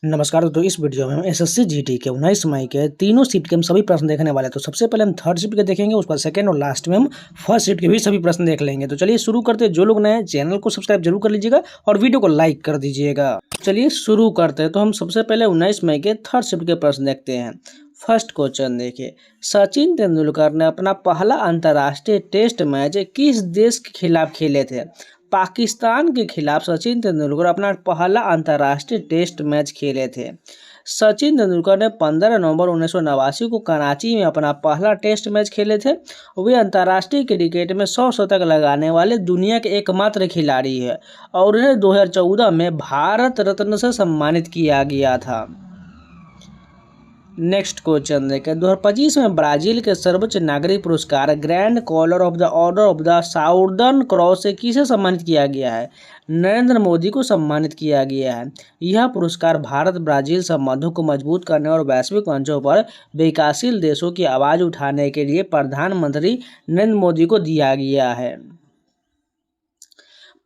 नमस्कार दोस्तों, इस वीडियो में हम एसएससी जीडी के 19 मई के तीनों शिफ्ट के हम सभी प्रश्न देखने वाले हैं। तो सबसे पहले हम थर्ड शिफ्ट के देखेंगे, उसके बाद सेकंड और लास्ट में हम फर्स्ट शिफ्ट के भी सभी प्रश्न देख लेंगे। तो चलिए शुरू करते हैं। जो लोग नए हैं चैनल को सब्सक्राइब जरूर कर लीजिएगा और वीडियो को लाइक कर दीजिएगा। चलिए शुरू करते हैं। तो हम सबसे पहले 19 मई के थर्ड शिफ्ट के प्रश्न देखते हैं। फर्स्ट क्वेश्चन देखिए, सचिन तेंदुलकर ने अपना पहला अंतर्राष्ट्रीय टेस्ट मैच किस देश के खिलाफ खेले थे? पाकिस्तान के खिलाफ सचिन तेंदुलकर अपना पहला अंतर्राष्ट्रीय टेस्ट मैच खेले थे। सचिन तेंदुलकर ने 15 नवंबर 1989 को कराची में अपना पहला टेस्ट मैच खेले थे। वे अंतर्राष्ट्रीय क्रिकेट में 100 शतक लगाने वाले दुनिया के एकमात्र खिलाड़ी है और उन्हें 2014 में भारत रत्न से सम्मानित किया गया था। नेक्स्ट क्वेश्चन देखें, 2025 में ब्राजील के सर्वोच्च नागरिक पुरस्कार grand collar of the order of the southern cross से किसे सम्मानित किया गया है? नरेंद्र मोदी को सम्मानित किया गया है। यह पुरस्कार भारत ब्राजील संबंधों को मजबूत करने और वैश्विक मंचों पर विकासशील देशों की आवाज़ उठाने के लिए प्रधानमंत्री नरेंद्र मोदी को दिया गया है।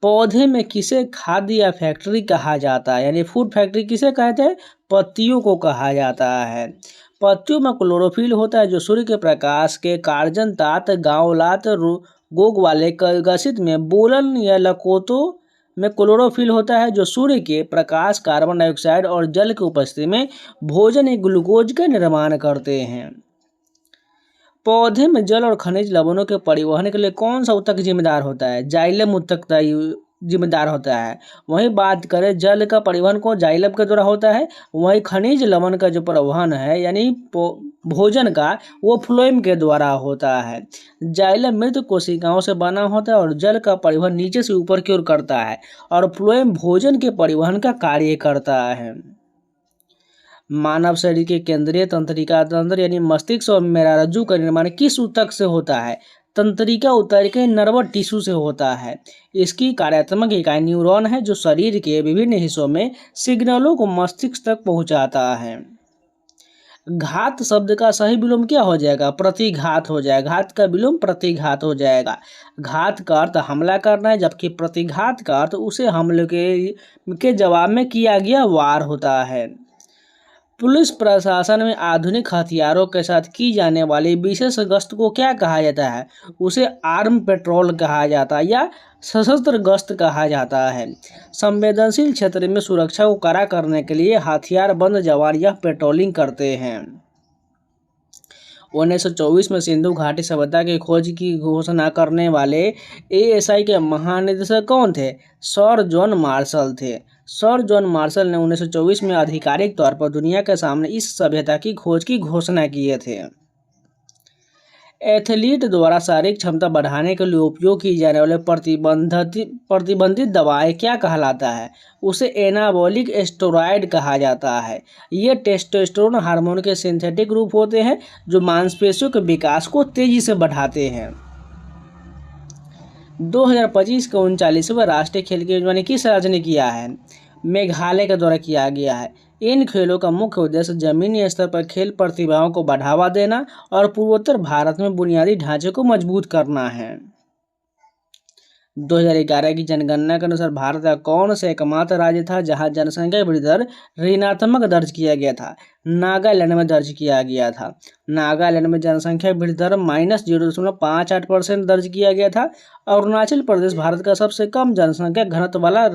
पौधे में किसे खाद्य या फैक्ट्री कहा जाता है, यानी फूड फैक्ट्री किसे कहते हैं? पत्तियों को कहा जाता है। पत्तियों में क्लोरोफिल होता है जो सूर्य के प्रकाश के कार्जन तात गांवलात गोग वाले गसित में बोलन या लकोतो में क्लोरोफिल होता है जो सूर्य के प्रकाश कार्बन डाइऑक्साइड और जल की उपस्थिति में भोजन या ग्लूकोज का निर्माण करते हैं। पौधे में जल और खनिज लवणों के परिवहन के लिए कौन सा ऊतक जिम्मेदार होता है? जाइलम ऊतक जिम्मेदार होता है। वहीं बात करें जल का परिवहन को जाइलम के द्वारा होता है, वहीं खनिज लवण का जो परिवहन है यानी भोजन का, वो फ्लोएम के द्वारा होता है। जाइलम मृत कोशिकाओं से बना होता है और जल का परिवहन नीचे से ऊपर की ओर करता है और फ्लोएम भोजन के परिवहन का कार्य करता है। मानव शरीर के केंद्रीय तंत्रिका तंत्र यानी मस्तिष्क और मेरुरज्जु का निर्माण किस ऊतक से होता है? तंत्रिका ऊतक के नर्वस टिश्यू से होता है। इसकी कार्यात्मक इकाई न्यूरॉन है जो शरीर के विभिन्न हिस्सों में सिग्नलों को मस्तिष्क तक पहुंचाता है। घात शब्द का सही विलोम क्या हो जाएगा? प्रतिघात हो जाएगा। घात का विलोम प्रतिघात हो जाएगा। घात का अर्थ हमला करना है, जबकि प्रतिघात का अर्थ उसे हमले के जवाब में किया गया वार होता है। पुलिस प्रशासन में आधुनिक हथियारों के साथ की जाने वाली विशेष गश्त को क्या कहा जाता है? उसे आर्म पेट्रोल कहा जाता है या सशस्त्र गश्त कहा जाता है। संवेदनशील क्षेत्र में सुरक्षा को कड़ा करने के लिए हथियारबंद जवान यह पेट्रोलिंग करते हैं। 1924 में सिंधु घाटी सभ्यता की खोज की घोषणा करने वाले एएसआई के महानिदेशक कौन थे? सर जॉन मार्शल थे। सर जॉन मार्शल ने 1924 में आधिकारिक तौर पर दुनिया के सामने इस सभ्यता की खोज की घोषणा किए थे। एथलीट द्वारा शारीरिक क्षमता बढ़ाने के लिए उपयोग की जाने वाले प्रतिबंधित दवाएं क्या कहलाता है? उसे एनाबॉलिक स्टेरॉयड कहा जाता है। ये टेस्टोस्टेरोन हार्मोन के सिंथेटिक रूप होते हैं जो मांसपेशियों के विकास को तेजी से बढ़ाते हैं। 2025 का 39वां राष्ट्रीय खेल की मेजबानी किस राज्य ने किया है? मेघालय के द्वारा किया गया है। इन खेलों का मुख्य उद्देश्य जमीनी स्तर पर खेल प्रतिभाओं को बढ़ावा देना और पूर्वोत्तर भारत में बुनियादी ढांचे को मजबूत करना है। 2011 की जनगणना के अनुसार भारत का कौन सा एकमात्र राज्य था जहां जनसंख्या वृद्धि दर ऋणात्मक दर्ज किया गया था? नागालैंड में दर्ज किया गया था। नागालैंड में जनसंख्या वृद्धि दर -0.58% दर्ज किया गया था। अरुणाचल प्रदेश भारत का सबसे कम जनसंख्या घनत्व वाला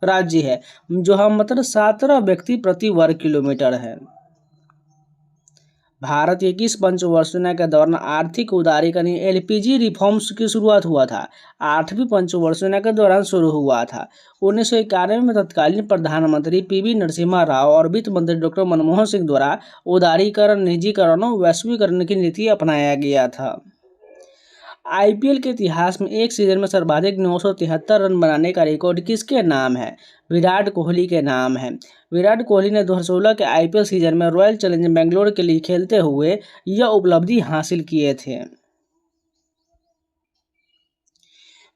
राज्य है, जो हम मतलब 17 व्यक्ति प्रति वर्ग किलोमीटर है। भारत के किस पंचवर्षीय के दौरान आर्थिक उदारीकरण एलपीजी रिफॉर्म्स की शुरुआत हुआ था? 8वीं पंचवर्षीय के दौरान शुरू हुआ था। 1991 में तत्कालीन प्रधानमंत्री पीवी नरसिम्हा राव और वित्त मंत्री डॉक्टर मनमोहन सिंह द्वारा उदारीकरण, निजीकरण और वैश्वीकरण की नीति अपनाया गया था। आईपीएल के इतिहास में एक सीजन में सर्वाधिक 973 रन बनाने का रिकॉर्ड किसके नाम है? विराट कोहली के नाम है। विराट कोहली ने 2016 के आईपीएल सीजन में रॉयल चैलेंजर्स बेंगलोर के लिए खेलते हुए यह उपलब्धि हासिल किए थे।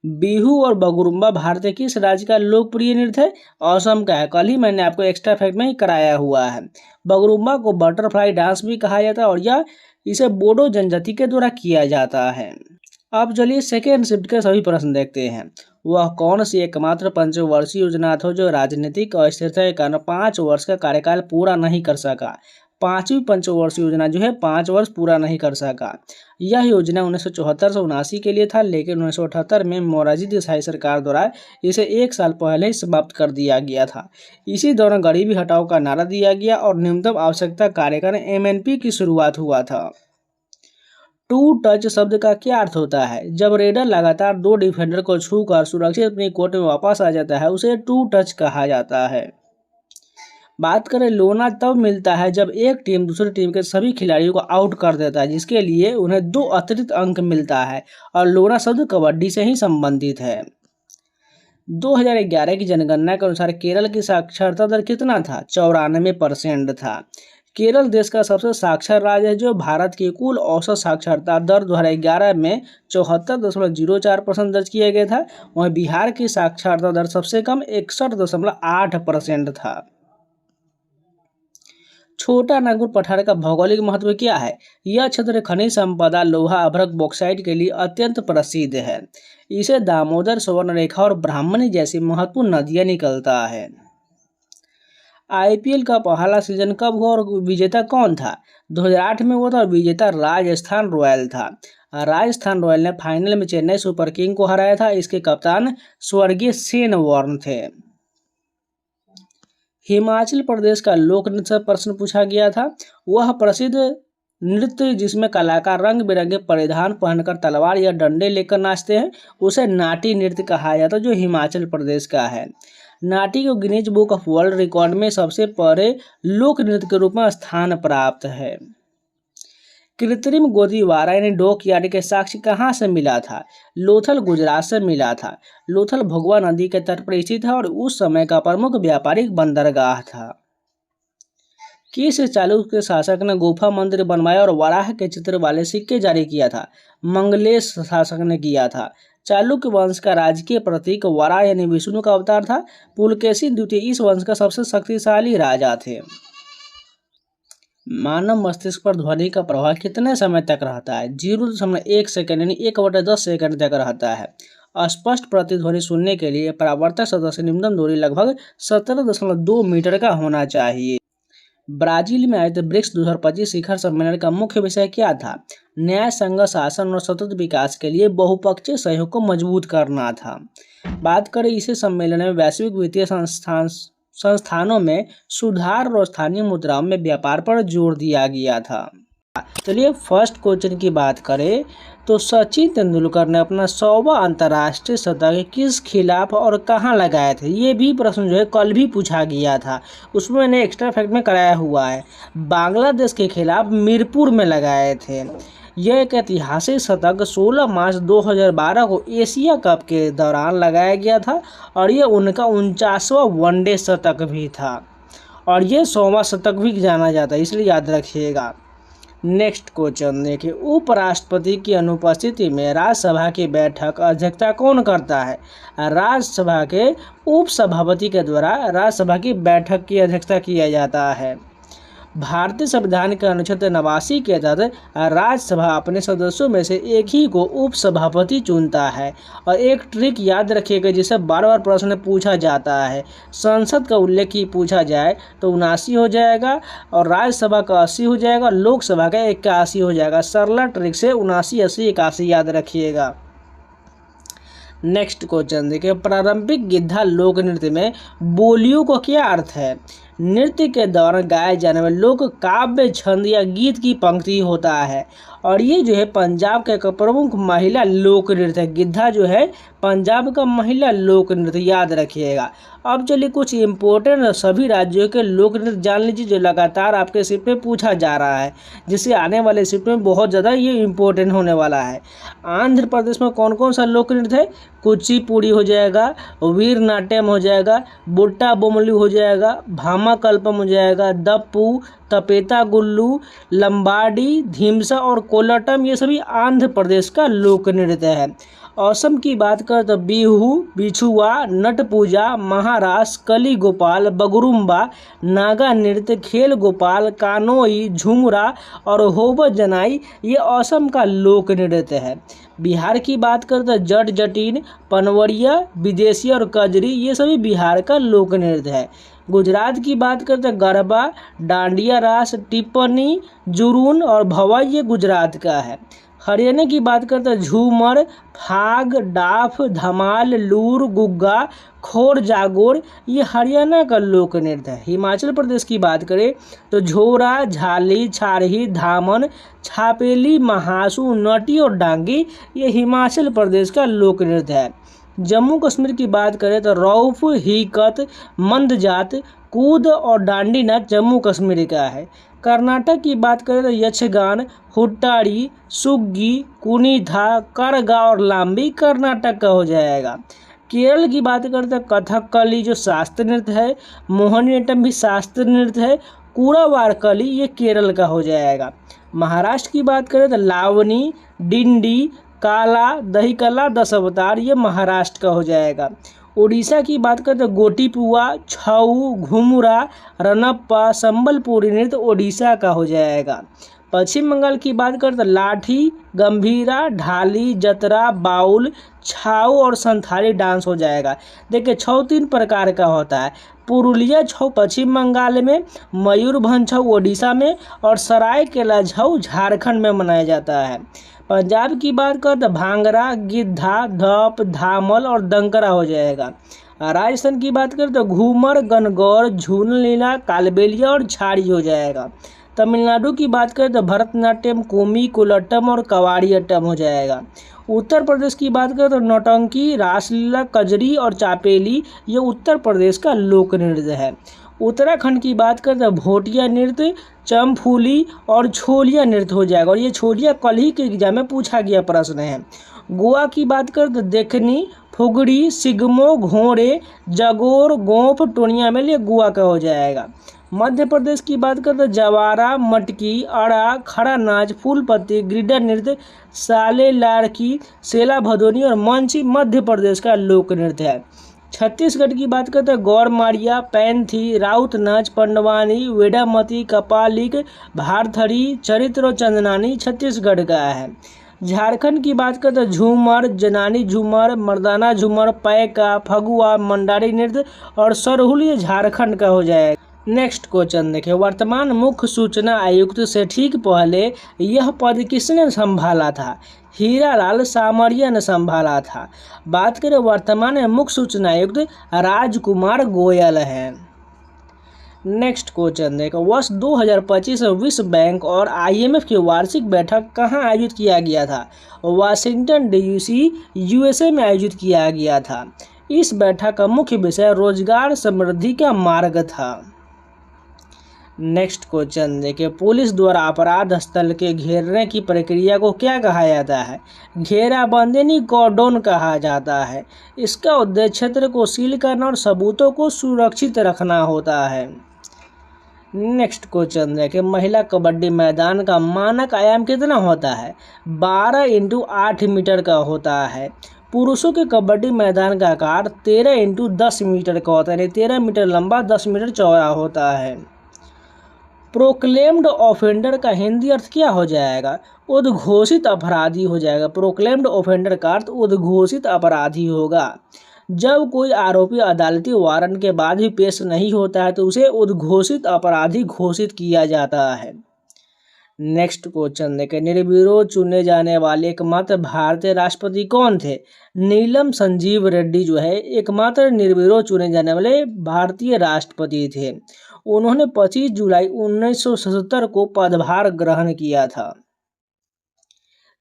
बिहू और बगुरुम्बा भारत के किस राज्य का लोकप्रिय नृत्य है? असम का है। कल ही मैंने आपको एक्स्ट्रा फैक्ट में ही कराया हुआ है। बगुरुम्बा को बटरफ्लाई डांस भी कहा जाता है और इसे बोडो जनजाति के द्वारा किया जाता है। अब चलिए सेकेंड शिफ्ट के सभी प्रश्न देखते हैं। वह कौन सी एकमात्र पंचवर्षीय योजना था जो राजनीतिक अस्थिरता के कारण 5 वर्ष का कार्यकाल पूरा नहीं कर सका। पांचवी पंचवर्षीय योजना जो है 5 वर्ष पूरा नहीं कर सका। यह योजना 1974 से 79 के लिए था, लेकिन 1978 में मोरारजी देसाई सरकार द्वारा इसे 1 साल पहले ही समाप्त कर दिया गया था। इसी दौरान गरीबी हटाओ का नारा दिया गया और न्यूनतम आवश्यकता कार्यक्रम MNP की शुरुआत हुआ था। टू टच शब्द का क्या अर्थ होता है? जब रेडर लगातार 2 डिफेंडर को छूकर सुरक्षित अपनी कोर्ट में वापस आ जाता है, उसे टू टच कहा जाता है। बात करें लोना तब मिलता है जब एक टीम दूसरी टीम के सभी खिलाड़ियों को आउट कर देता है, जिसके लिए उन्हें 2 अतिरिक्त अंक मिलता है, और लोना शब्द कबड्डी से ही संबंधित है। 2011 की जनगणना के अनुसार केरल की साक्षरता दर कितना था? 94% था। केरल देश का सबसे साक्षर राज्य है, जो भारत की कुल औसत साक्षरता दर 2011 में 74.04% दर्ज किया गया था। वहीं बिहार की साक्षरता दर सबसे कम 61.8% था। छोटा नागपुर पठार का भौगोलिक महत्व क्या है? यह क्षेत्र खनिज संपदा, लोहा, अभ्रक, बॉक्साइट के लिए अत्यंत प्रसिद्ध है। इसे दामोदर, सुवर्णरेखा और ब्राह्मणी जैसी महत्वपूर्ण नदियां निकलता है। IPL का पहला सीजन कब हुआ और विजेता कौन था? 2008 में हुआ था और विजेता राजस्थान रॉयल था। राजस्थान रॉयल ने फाइनल में चेन्नई सुपर किंग को हराया था। इसके कप्तान स्वर्गीय शेन वॉर्न थे। हिमाचल प्रदेश का लोक नृत्य प्रश्न पूछा गया था। वह प्रसिद्ध नृत्य जिसमें कलाकार रंग बिरंगे परिधान पहनकर तलवार या डंडे लेकर नाचते हैं, उसे नाटी नृत्य कहा जाता है, जो हिमाचल प्रदेश का है। नाटी को Guinness book of world record में सबसे पहले लोक नृत्य के रूप में स्थान प्राप्त है। कृत्रिम गोदीवारा यानी डॉक यार्ड के साक्ष्य कहाँ से मिला था? लोथल गुजरात से मिला था। लोथल भगवा नदी के तट पर स्थित है और उस समय का प्रमुख व्यापारिक बंदरगाह था। किस चालुक्य शासक ने गुफा मंदिर बनवाया और वराह के चित्र वाले सिक्के जारी किया था? मंगलेश शासक ने किया था। चालुक्य वंश का राजकीय प्रतीक वराह यानी विष्णु का अवतार था। पुलकेशी द्वितीय इस वंश का सबसे शक्तिशाली राजा थे। मानव मस्तिष्क पर ध्वनि का प्रभाव कितने समय तक रहता है? 0.1 सेकंड यानी 1/10 सेकंड तक रहता है। अस्पष्ट प्रतिध्वनि सुनने के लिए परावर्तक सतह से न्यूनतम दूरी लगभग 17.2 मीटर का होना चाहिए। ब्राजील में आयोजित ब्रिक्स 2025 शिखर सम्मेलन का मुख्य विषय क्या था? न्याय, संघ, शासन और सतत विकास के लिए बहुपक्षीय सहयोग को मजबूत करना था। बात करें इसी सम्मेलन में वैश्विक वित्तीय संस्थानों में सुधार और स्थानीय मुद्राओं में व्यापार पर जोर दिया गया था। चलिए फर्स्ट क्वेश्चन की बात करें तो सचिन तेंदुलकर ने अपना 100वां अंतर्राष्ट्रीय शतक किस खिलाफ और कहां लगाए थे? ये भी प्रश्न जो है कल भी पूछा गया था, उसमें मैंने एक्स्ट्रा फैक्ट में कराया हुआ है। बांग्लादेश के खिलाफ मीरपुर में लगाए थे। यह एक ऐतिहासिक शतक 16 मार्च 2012 को एशिया कप के दौरान लगाया गया था और यह उनका 49वां वनडे शतक भी था और ये 100वां शतक भी जाना जाता है, इसलिए याद रखिएगा। नेक्स्ट क्वेश्चन देखिए, उपराष्ट्रपति की अनुपस्थिति में राज्यसभा की बैठक अध्यक्षता कौन करता है? राज्यसभा के उपसभापति के द्वारा राज्यसभा की बैठक की अध्यक्षता किया जाता है। भारतीय संविधान के अनुच्छेद 89 के तहत राज्यसभा अपने सदस्यों में से एक ही को उपसभापति चुनता है। और एक ट्रिक याद रखिएगा जिसे बार बार प्रश्न पूछा जाता है, संसद का उल्लेख ही पूछा जाए तो 79 हो जाएगा और राज्यसभा का 80 हो जाएगा, लोकसभा का 81 हो जाएगा। सरला ट्रिक से 79, 80, 81 याद रखिएगा। नेक्स्ट क्वेश्चन देखिए, पारंपरिक गिद्धा लोक नृत्य में बोलियों को क्या अर्थ है? नृत्य के दौरान गाए जाने वाले लोक काव्य, छंद या गीत की पंक्ति होता है और ये जो है पंजाब का एक प्रमुख महिला लोक नृत्य है। गिद्धा जो है पंजाब का महिला लोक नृत्य, याद रखिएगा। अब चलिए कुछ इंपॉर्टेंट सभी राज्यों के लोक नृत्य जान लीजिए जो लगातार आपके शिफ्ट में पूछा जा रहा है, जिससे आने वाले शिफ्ट में बहुत ज़्यादा ये इम्पोर्टेंट होने वाला है। आंध्र प्रदेश में कौन कौन सा लोक नृत्य है? कुचिपुड़ी हो जाएगा, वीर नाट्यम हो जाएगा, बुट्टा बोमली हो जाएगा, भामा कल्पम हो जाएगा, दप्पू, तपेता गुल्लू, लंबाडी, धीमसा और कोलाटम, ये सभी आंध्र प्रदेश का लोक नृत्य है। औसम की बात करें तो बिहू, बिछुआ, नट पूजा, महारास, कली गोपाल, बगरुम्बा, नागा नृत्य, खेल गोपाल, कानोई, झुमरा और होब जनाई ये असम का लोक नृत्य है। बिहार की बात करें तो जट जटिन, पनवरिया, विदेशी और कजरी ये सभी बिहार का लोक नृत्य है। गुजरात की बात करें तो गरबा, डांडिया रास, टिप्पणी, जुरून और भवाई ये गुजरात का है। हरियाणा की बात करें तो झूमर, फाग, डाफ, धमाल, लूर, गुग्गा, खोर जागोर ये हरियाणा का लोक नृत्य है। हिमाचल प्रदेश की बात करें तो झोरा, झाली, छारही, धामन, छापेली, महासू, नटी और डांगी ये हिमाचल प्रदेश का लोक नृत्य है। जम्मू कश्मीर की बात करें तो रौफ, हिकत, मंदजात, कूद और डांडी नाच जम्मू कश्मीर का है। कर्नाटक की बात करें तो यक्षगान, हुट्टाड़ी, सुग्गी, कुनीथा, करगा और लांबी कर्नाटक का हो जाएगा। केरल की बात करें तो कथकली जो शास्त्रीय नृत्य है, मोहिनीअट्टम भी शास्त्रीय नृत्य है, कूड़ावारकली ये केरल का हो जाएगा। महाराष्ट्र की बात करें तो लावनी, डिंडी, काला, दहीकला, दस अवतार ये महाराष्ट्र का हो जाएगा। उड़ीसा की बात करें तो गोटीपुआ, छऊ, घुमुरा, रनप्पा, संबलपुरी नृत्य उड़ीसा का हो जाएगा। पश्चिम बंगाल की बात करें तो लाठी, गंभीरा, ढाली, जतरा, बाउल, छाऊ और संथाली डांस हो जाएगा। देखिए छऊ 3 प्रकार का होता है। पुरुलिया छऊ पश्चिम बंगाल में, मयूरभंज छऊ ओडिशा में और सरायकेला छऊ झारखंड में मनाया जाता है। पंजाब की बात करें तो भांगड़ा, गिद्धा, धप, धामल और दंकरा हो जाएगा। राजस्थान की बात करें तो घूमर, गणगौर, झूलन लीला, कालबेलिया और झाड़ी हो जाएगा। तमिलनाडु की बात करें तो भरतनाट्यम, कुमी, कुलट्टम और कवाड़ियट्टम हो जाएगा। उत्तर प्रदेश की बात करें तो नौटंकी, रासलीला, कजरी और चापेली ये उत्तर प्रदेश का लोक नृत्य है। उत्तराखंड की बात करें तो भोटिया नृत्य, चमफूली और छोलिया नृत्य हो जाएगा और ये छोलिया कल ही के एग्जाम में पूछा गया प्रश्न है। गोवा की बात करें तो देखनी, फुगड़ी, सिगमो, घोड़े, जगोर, गोंफ, टोनिया मेल ये गोवा का हो जाएगा। मध्य प्रदेश की बात करें तो जवारा, मटकी, अड़ा, खड़ा नाच, फूलपत्ती, गिरिडा नृत्य, साले लाड़की, सेला भदोनी और मंची मध्य प्रदेश का लोक नृत्य है। छत्तीसगढ़ की बात करते हैं गौर मारिया, पैंथी, राउत नाच, पंडवानी, वेडामती, कपालिक, भारथरी, चरित्र और चंदनानी छत्तीसगढ़ का है। झारखंड की बात करते हैं झूमर, जनानी झूमर, मर्दाना झूमर, पैका, फगुआ, मंडारी नृत्य और सरहुल ये झारखंड का हो जाएगा। नेक्स्ट क्वेश्चन देखिए, वर्तमान मुख्य सूचना आयुक्त से ठीक पहले यह पद किसने संभाला था? हीरालाल सामरिया ने संभाला था। बात करें वर्तमान मुख्य सूचना आयुक्त राजकुमार गोयल हैं। नेक्स्ट क्वेश्चन देखो, वर्ष 2025 विश्व बैंक और IMF की वार्षिक बैठक कहाँ आयोजित किया गया था? वाशिंगटन DC USA में आयोजित किया गया था। इस बैठक का मुख्य विषय रोजगार समृद्धि का मार्ग था। नेक्स्ट क्वेश्चन देखिए, पुलिस द्वारा अपराध स्थल के घेरने की प्रक्रिया को क्या कहा जाता है? घेराबंदी यानी कॉर्डन कहा जाता है। इसका उद्देश्य क्षेत्र को सील करना और सबूतों को सुरक्षित रखना होता है। नेक्स्ट क्वेश्चन देखिए, महिला कबड्डी मैदान का मानक आयाम कितना होता है? 12 × 8 मीटर का होता है। पुरुषों के कबड्डी मैदान का आकार 13 × 10 मीटर का होता है, यानी 13 मीटर लंबा 10 मीटर चौड़ा होता है। प्रोक्लेम्ड ऑफेंडर का हिंदी अर्थ क्या हो जाएगा? उद्घोषित अपराधी हो जाएगा। प्रोक्लेम्ड ऑफेंडर का अर्थ उद्घोषित अपराधी होगा। जब कोई आरोपी अदालती वारंट के बाद भी पेश नहीं होता है तो उसे उद्घोषित अपराधी घोषित किया जाता है। नेक्स्ट क्वेश्चन देखें, निर्विरोध चुने जाने वाले एकमात्र भारतीय राष्ट्रपति कौन थे? नीलम संजीव रेड्डी जो है एकमात्र निर्विरोध चुने जाने वाले भारतीय राष्ट्रपति थे। उन्होंने 25 जुलाई 1977 को पदभार ग्रहण किया था।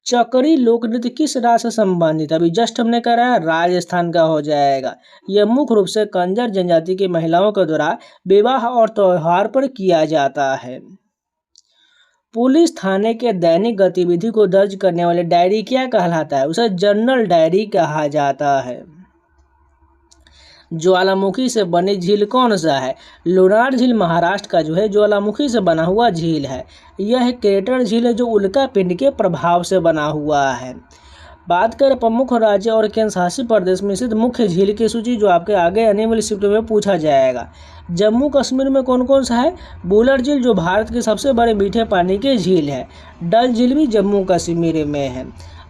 चकरी लोक नृत्य किस राज्य से संबंधित? अभी जस्ट हमने करा है, राजस्थान का हो जाएगा। यह मुख्य रूप से कंजर जनजाति की महिलाओं के द्वारा विवाह और त्योहार पर किया जाता है। पुलिस थाने के दैनिक गतिविधि को दर्ज करने वाले डायरी क्या कहलाता है? उसे जर्नल डायरी कहा जाता है। ज्वालामुखी से बनी झील कौन सा है? लोनार झील महाराष्ट्र का जो है ज्वालामुखी से बना हुआ झील है। यह क्रेटर झील है जो उल्का पिंड के प्रभाव से बना हुआ है। बात करें प्रमुख राज्य और केंद्र शासित प्रदेश में स्थित मुख्य झील की सूची, जो आपके आगे आने वाली शिफ्ट में पूछा जाएगा। जम्मू कश्मीर में कौन कौन सा है? बुलर झील, जो भारत के सबसे बड़े मीठे पानी की झील है। डल झील भी जम्मू कश्मीर में है।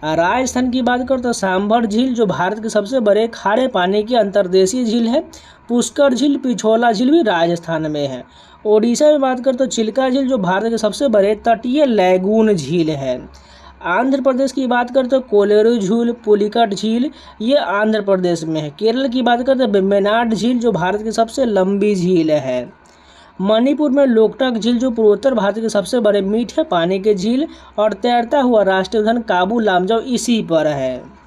राजस्थान की बात करें तो सांभर झील, जो भारत के सबसे बड़े खारे पानी की अंतर्देशीय झील है। पुष्कर झील, पिछोला झील भी राजस्थान में है। ओडिशा में बात करें तो चिल्का झील, जो भारत के सबसे बड़े तटीय लैगून झील है। आंध्र प्रदेश की बात करें तो कोलेरू झील, पुलिकट झील, ये आंध्र प्रदेश में है। केरल की बात करें तो वेम्बनाड झील, जो भारत की सबसे लंबी झील है। मणिपुर में लोकटक झील, जो पूर्वोत्तर भारत के सबसे बड़े मीठे पानी के झील और तैरता हुआ राष्ट्रीय उद्यान काबू लामजाओ इसी पर है।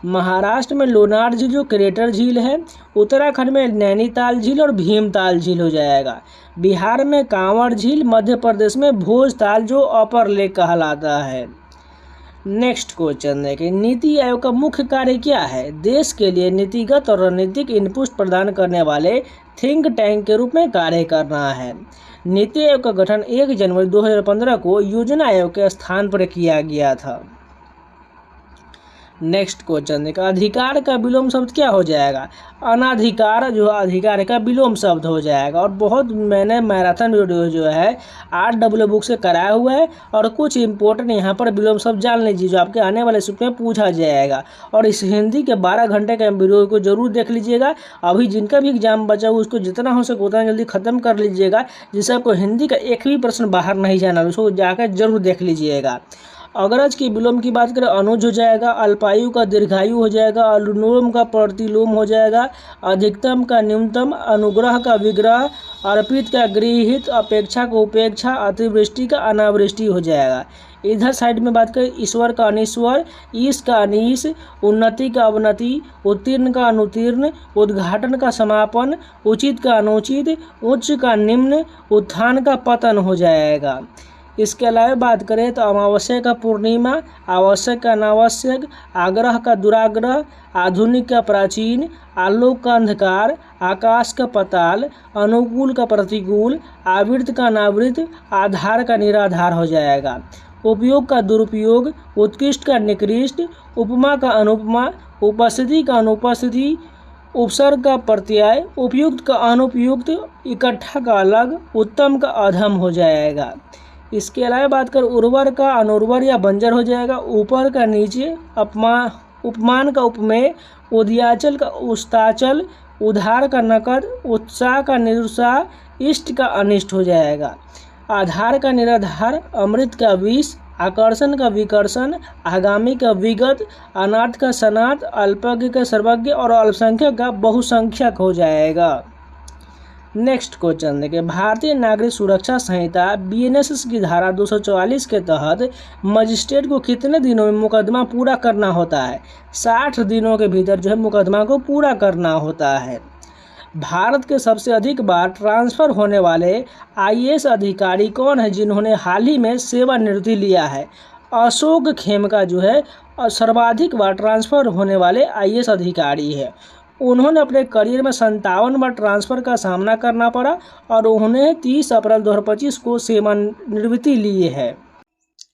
महाराष्ट्र में लोनार झील, जो क्रेटर झील है। उत्तराखंड में नैनीताल झील और भीमताल झील हो जाएगा। बिहार में कांवड़ झील। मध्य प्रदेश में भोजताल, जो अपर लेक कहलाता है। नेक्स्ट क्वेश्चन देखिए, नीति आयोग का मुख्य कार्य क्या है? देश के लिए नीतिगत और रणनीतिक इनपुट प्रदान करने वाले थिंक टैंक के रूप में कार्य करना है। नीति आयोग का गठन 1 जनवरी 2015 को योजना आयोग के स्थान पर किया गया था। नेक्स्ट क्वेश्चन देखा, अधिकार का विलोम शब्द क्या हो जाएगा? अनाधिकार, जो अधिकार का विलोम शब्द हो जाएगा। और बहुत मैंने मैराथन वीडियो जो है RW बुक से कराया हुआ है, और कुछ इंपॉर्टेंट यहाँ पर विलोम शब्द जान लीजिए, जो आपके आने वाले शिफ्ट में पूछा जाएगा। और इस हिंदी के 12 घंटे के वीडियो को जरूर देख लीजिएगा। अभी जिनका भी एग्जाम बचा हो उसको जितना हो सके उतना जल्दी खत्म कर लीजिएगा, जिससे आपको हिंदी का एक भी प्रश्न बाहर नहीं जाना, उसको जाकर जरूर देख लीजिएगा। अग्रज की विलोम की बात करें, अनुज हो जाएगा। अल्पायु का दीर्घायु हो जाएगा। अनुलोम का प्रतिलोम हो जाएगा। अधिकतम का न्यूनतम। अनुग्रह का विग्रह। अर्पित का गृहित। अपेक्षा का उपेक्षा। अतिवृष्टि का अनावृष्टि हो जाएगा। इधर साइड में बात करें, ईश्वर का अनिश्वर। ईश का अनीश। उन्नति का अवनति। उत्तीर्ण का अनुतीर्ण। उद्घाटन का समापन। उचित का अनुचित। उच्च का निम्न। उत्थान का पतन हो जाएगा। इसके अलावा बात करें तो अमावस्या का पूर्णिमा। आवश्यक का अनावश्यक। आग्रह का दुराग्रह। आधुनिक का प्राचीन। आलोक का अंधकार। आकाश का पाताल। अनुकूल का प्रतिकूल। आवृत का अनावृत। आधार का निराधार हो जाएगा। उपयोग का दुरुपयोग। उत्कृष्ट का निकृष्ट। उपमा का अनुपमा। उपस्थिति का अनुपस्थिति। उपसर्ग का प्रत्यय। उपयुक्त का अनुपयुक्त। इकट्ठा का अलग। उत्तम का अधम हो जाएगा। इसके अलावा बात कर, उर्वर का अनुर्वर या बंजर हो जाएगा। ऊपर का नीचे। उपमान का उपमेय। उदयाचल का उस्ताचल। उधार का नकद। उत्साह का निरुत्साह। इष्ट का अनिष्ट हो जाएगा। आधार का निराधार। अमृत का विष। आकर्षण का विकर्षण। आगामी का विगत। अनाथ का सनाथ। अल्पज्ञ का सर्वज्ञ और अल्पसंख्यक का बहुसंख्यक हो जाएगा। नेक्स्ट क्वेश्चन देखिए, भारतीय नागरिक सुरक्षा संहिता BNSS की धारा 244 के तहत मजिस्ट्रेट को कितने दिनों में मुकदमा पूरा करना होता है? 60 दिनों के भीतर जो है मुकदमा को पूरा करना होता है। भारत के सबसे अधिक बार ट्रांसफर होने वाले IAS अधिकारी कौन है, जिन्होंने हाल ही में सेवानिवृत्ति लिया है? अशोक खेमका जो है सर्वाधिक बार ट्रांसफर होने वाले IAS अधिकारी है। उन्होंने अपने करियर में 57 बार ट्रांसफ़र का सामना करना पड़ा और उन्होंने 30 अप्रैल 2025 को सेवानिवृत्ति ली है।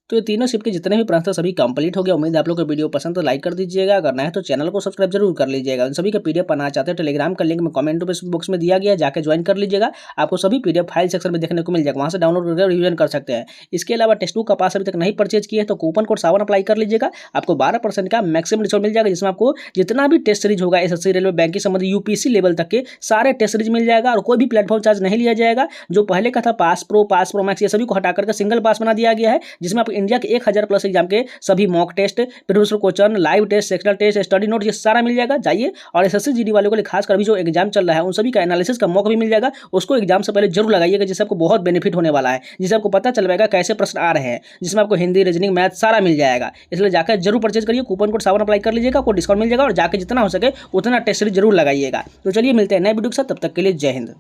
तो ये तीनों शिफ्ट के जितने भी प्रश्न थे सभी कंप्लीट हो गया। उम्मीद है आप लोग को वीडियो पसंद तो लाइक कर दीजिएगा, अगर नया है तो चैनल को सब्सक्राइब जरूर कर लीजिएगा। उन सभी का PDF बनाना चाहते हो टेलीग्राम का लिंक में कमेंट बॉक्स में दिया गया है, जाकर ज्वाइन कर लीजिएगा। आपको सभी PDF फाइल सेक्शन में देखने को मिल जाएगा, वहाँ से डाउनलोड करके रिवीजन कर सकते हैं। इसके अलावा टेक्स्ट बुक का पास अभी तक नहीं परचेज किया है तो कूपन कोड सावन अप्लाई कर लीजिएगा, आपको 12% का मैक्सिमम डिस्काउंट मिल जाएगा, जिसमें आपको जितना भी टेस्ट सीरीज होगा SSC रेलवे बैंकिंग संबंधी UPSC लेवल तक के सारे टेस्ट सीरीज मिल जाएगा और कोई भी प्लेटफॉर्म चार्ज नहीं लिया जाएगा। जो पहले का था पास प्रो मैक्स, ये सभी को हटा करके सिंगल पास बना दिया गया है, जिसमें आपको इंडिया के 1000+ एग्जाम के सभी mock test, previous question, live test, sectional test, study note, ये सारा मिल जाएगा। जाइए और SSC GD वालों के लिए खासकर भी जो एग्जाम चल रहा है उन सभी का एनालिसिस का मॉक भी मिल जाएगा, उसको एग्जाम से पहले जरूर लगाइएगा, जिससे आपको बहुत बेनिफिट होने वाला है, जिससे आपको पता चल पाएगा कैसे प्रश्न आ रहे हैं, जिसमें आपको हिंदी, रीजनिंग, मैथ सारा मिल जाएगा। इसलिए जाकर जरूर परचेज करिए, कूपन कोड सावन अप्लाई कर लीजिएगा, आपको डिस्काउंट मिल जाएगा और जाकर जितना हो सके उतना टेस्ट सीरीज जरूर लगाइएगा। तो चलिए मिलते हैं नए वीडियो के साथ, तब तक के लिए जय हिंद।